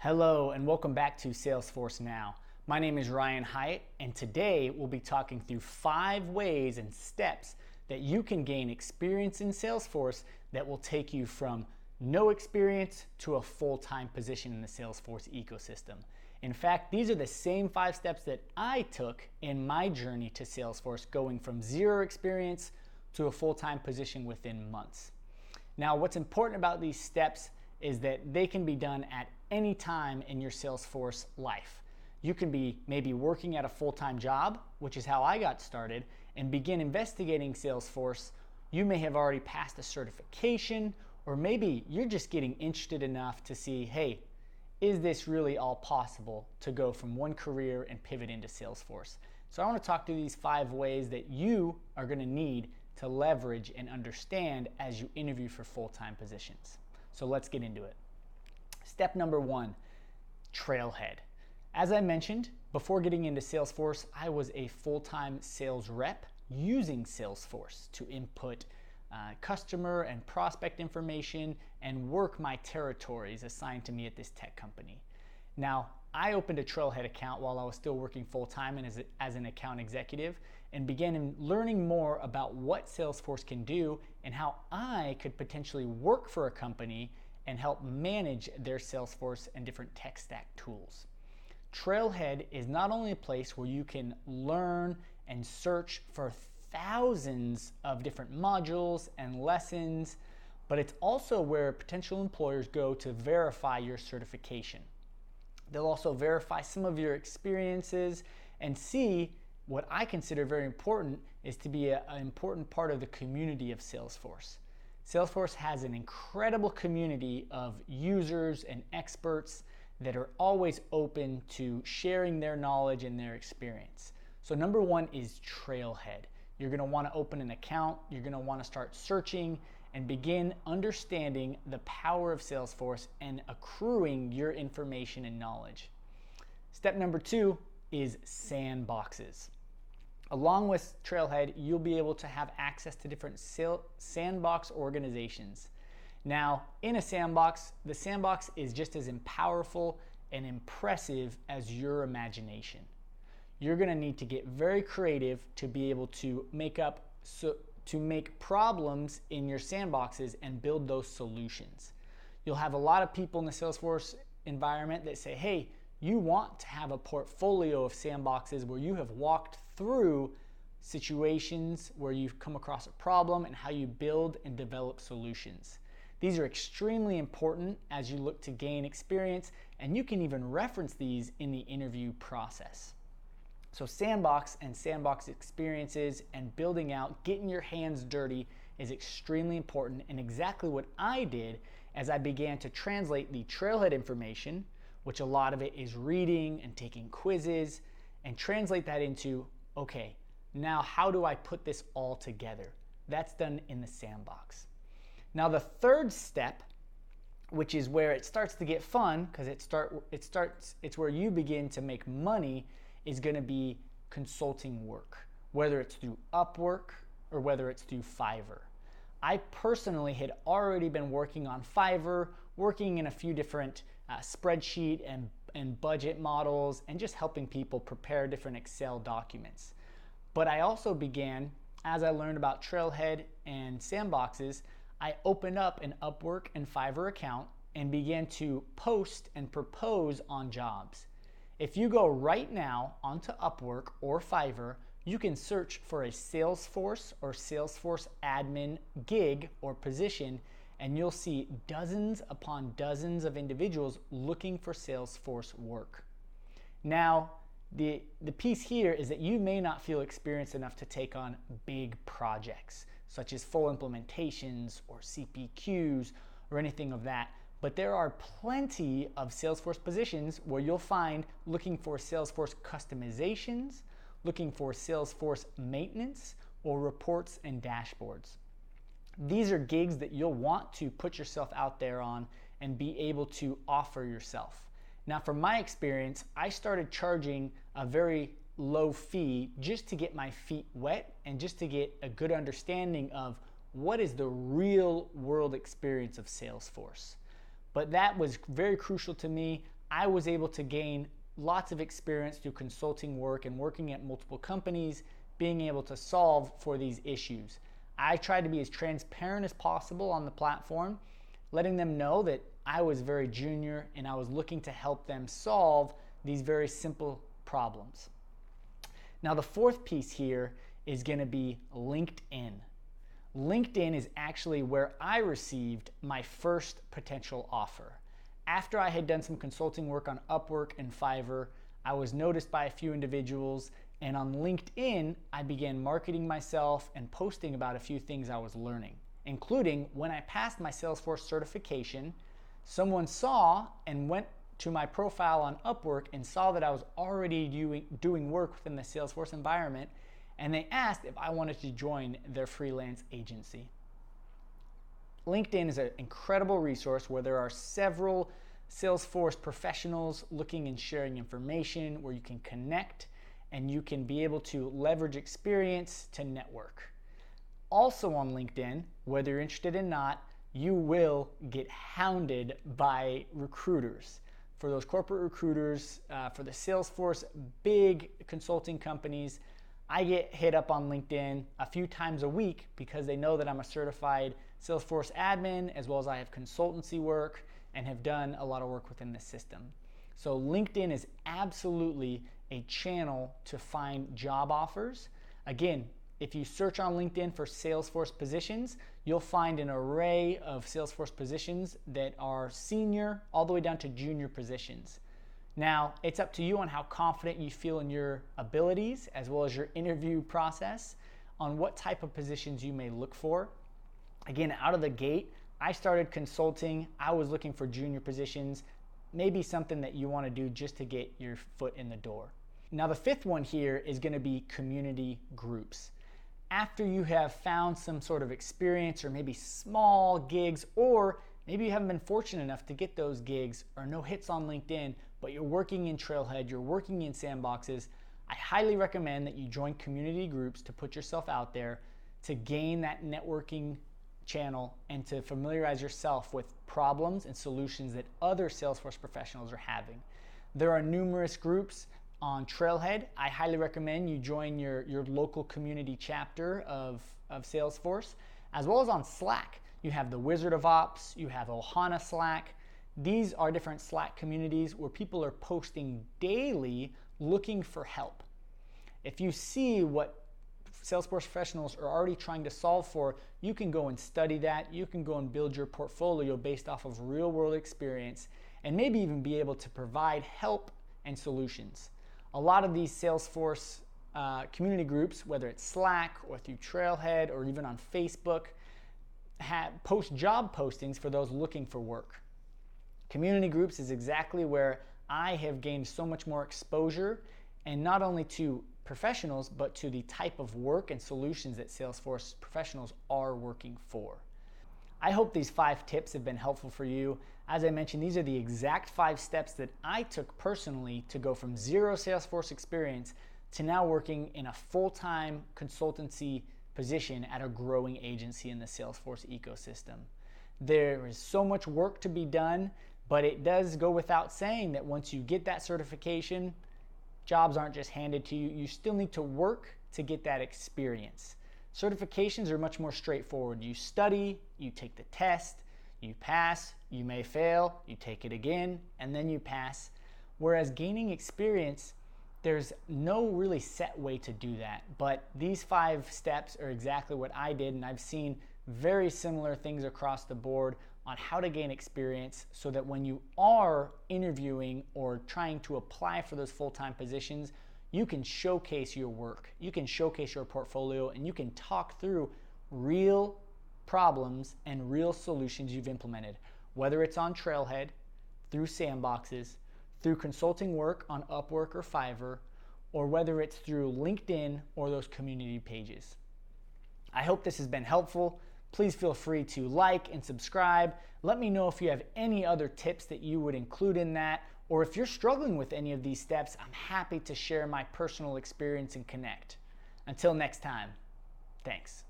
Hello and welcome back to Salesforce Now. My name is Ryan Hyatt, and today we'll be talking through 5 ways and steps that you can gain experience in Salesforce that will take you from no experience to a full-time position in the Salesforce ecosystem. In fact, these are the same 5 steps that I took in my journey to Salesforce, going from 0 experience to a full-time position within months. Now, what's important about these steps is that they can be done at any time in your Salesforce life. You can be maybe working at a full-time job, which is how I got started, and begin investigating Salesforce. You may have already passed a certification, or maybe you're just getting interested enough to see, hey, is this really all possible to go from one career and pivot into Salesforce? So I want to talk through these 5 ways that you are going to need to leverage and understand as you interview for full-time positions. So let's get into it. Step number 1, Trailhead. As I mentioned, before getting into Salesforce, I was a full-time sales rep using Salesforce to input customer and prospect information and work my territories assigned to me at this tech company. Now, I opened a Trailhead account while I was still working full-time and as an account executive, and began learning more about what Salesforce can do and how I could potentially work for a company and help manage their Salesforce and different tech stack tools. Trailhead is not only a place where you can learn and search for thousands of different modules and lessons, but it's also where potential employers go to verify your certification. They'll also verify some of your experiences and see what I consider very important is to be an important part of the community of Salesforce. Salesforce has an incredible community of users and experts that are always open to sharing their knowledge and their experience. So number 1 is Trailhead. You're going to want to open an account. You're going to want to start searching and begin understanding the power of Salesforce and accruing your information and knowledge. Step number 2 is Sandboxes. Along with Trailhead, you'll be able to have access to different sandbox organizations. Now, in a sandbox, the sandbox is just as powerful and impressive as your imagination. You're going to need to get very creative to be able to make problems in your sandboxes and build those solutions. You'll have a lot of people in the Salesforce environment that say, hey, you want to have a portfolio of sandboxes where you have walked through situations where you've come across a problem and how you build and develop solutions. These are extremely important as you look to gain experience, and you can even reference these in the interview process. So Sandbox and Sandbox experiences and building out, getting your hands dirty is extremely important, and exactly what I did as I began to translate the Trailhead information, which a lot of it is reading and taking quizzes, and translate that into, okay, now how do I put this all together? That's done in the Sandbox. Now the third step, which is where it starts to get fun, because it's where you begin to make money, is going to be consulting work, whether it's through Upwork or whether it's through Fiverr. I personally had already been working on Fiverr, working in a few different spreadsheet and budget models, and just helping people prepare different Excel documents. But I also began, as I learned about Trailhead and Sandboxes, I opened up an Upwork and Fiverr account and began to post and propose on jobs. If you go right now onto Upwork or Fiverr, you can search for a Salesforce or Salesforce admin gig or position, and you'll see dozens upon dozens of individuals looking for Salesforce work. Now, the piece here is that you may not feel experienced enough to take on big projects, such as full implementations or CPQs or anything of that. But there are plenty of Salesforce positions where you'll find looking for Salesforce customizations, looking for Salesforce maintenance, or reports and dashboards. These are gigs that you'll want to put yourself out there on and be able to offer yourself. Now, from my experience, I started charging a very low fee just to get my feet wet and just to get a good understanding of what is the real world experience of Salesforce. But that was very crucial to me. I was able to gain lots of experience through consulting work and working at multiple companies, being able to solve for these issues. I tried to be as transparent as possible on the platform, letting them know that I was very junior and I was looking to help them solve these very simple problems. Now, the fourth piece here is going to be LinkedIn. LinkedIn is actually where I received my first potential offer. After I had done some consulting work on Upwork and Fiverr, I was noticed by a few individuals, and on LinkedIn, I began marketing myself and posting about a few things I was learning, including when I passed my Salesforce certification, someone saw and went to my profile on Upwork and saw that I was already doing work within the Salesforce environment, and they asked if I wanted to join their freelance agency. LinkedIn is an incredible resource where there are several Salesforce professionals looking and sharing information, where you can connect and you can be able to leverage experience to network. Also on LinkedIn, whether you're interested or not, you will get hounded by recruiters. For those corporate recruiters, for the Salesforce big consulting companies, I get hit up on LinkedIn a few times a week because they know that I'm a certified Salesforce admin, as well as I have consultancy work and have done a lot of work within the system. So LinkedIn is absolutely a channel to find job offers. Again, if you search on LinkedIn for Salesforce positions, you'll find an array of Salesforce positions that are senior all the way down to junior positions. Now, it's up to you on how confident you feel in your abilities, as well as your interview process, on what type of positions you may look for. Again, out of the gate, I started consulting. I was looking for junior positions, maybe something that you want to do just to get your foot in the door. Now, the fifth one here is going to be community groups. After you have found some sort of experience or maybe small gigs, or maybe you haven't been fortunate enough to get those gigs or no hits on LinkedIn, but you're working in Trailhead, you're working in Sandboxes, I highly recommend that you join community groups to put yourself out there, to gain that networking channel and to familiarize yourself with problems and solutions that other Salesforce professionals are having. There are numerous groups on Trailhead. I highly recommend you join your local community chapter of Salesforce, as well as on Slack. You have the Wizard of Ops, you have Ohana Slack. These are different Slack communities where people are posting daily looking for help. If you see what Salesforce professionals are already trying to solve for, you can go and study that. You can go and build your portfolio based off of real world experience and maybe even be able to provide help and solutions. A lot of these Salesforce community groups, whether it's Slack or through Trailhead or even on Facebook, post job postings for those looking for work. Community groups is exactly where I have gained so much more exposure, and not only to professionals, but to the type of work and solutions that Salesforce professionals are working for. I hope these 5 tips have been helpful for you. As I mentioned, these are the exact 5 steps that I took personally to go from 0 Salesforce experience to now working in a full-time consultancy position at a growing agency in the Salesforce ecosystem. There is so much work to be done, but it does go without saying that once you get that certification, jobs aren't just handed to you. You still need to work to get that experience. Certifications are much more straightforward. You study, you take the test, you pass, you may fail, you take it again, and then you pass. Whereas gaining experience, there's no really set way to do that. But these 5 steps are exactly what I did, and I've seen very similar things across the board on how to gain experience, so that when you are interviewing or trying to apply for those full-time positions, you can showcase your work, you can showcase your portfolio, and you can talk through real problems and real solutions you've implemented, whether it's on Trailhead, through Sandboxes, through consulting work on Upwork or Fiverr, or whether it's through LinkedIn or those community pages. I hope this has been helpful. Please feel free to like and subscribe. Let me know if you have any other tips that you would include in that, or if you're struggling with any of these steps, I'm happy to share my personal experience and connect. Until next time, thanks.